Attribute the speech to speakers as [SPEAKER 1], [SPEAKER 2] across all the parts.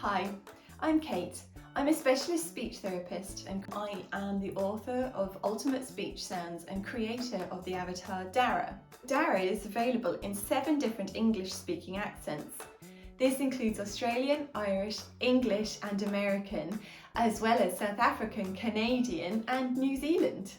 [SPEAKER 1] Hi, I'm Kate. I'm a specialist speech therapist and I am the author of Ultimate Speech Sounds and creator of the avatar DARA. DARA is available in 7 different English-speaking accents. This includes Australian, Irish, English and American, as well as South African, Canadian and New Zealand.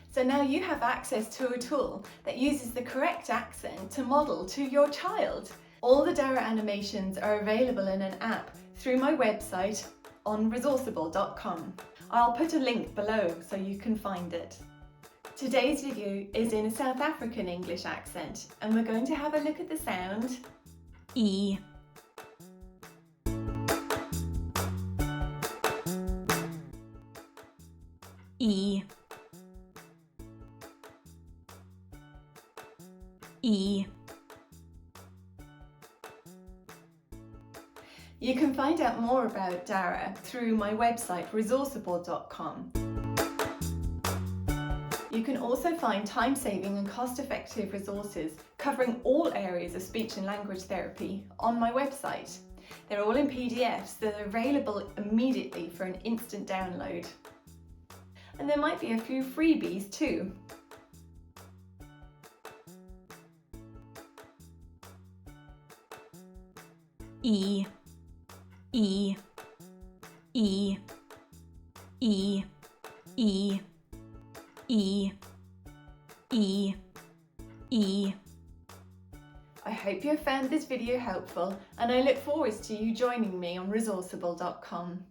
[SPEAKER 1] So now you have access to a tool that uses the correct accent to model to your child. All the DARA animations are available in an app through my website on Resourceible.com. I'll put a link below so you can find it. Today's video is in a South African English accent and we're going to have a look at the sound E. E. E. You can find out more about DARA through my website Resourceible.com. You can also find time-saving and cost-effective resources covering all areas of speech and language therapy on my website. They're all in PDFs that are available immediately for an instant download. And there might be a few freebies too. E. E. E. E. E. E. E. E. I hope you have found this video helpful and I look forward to you joining me on Resourceible.com.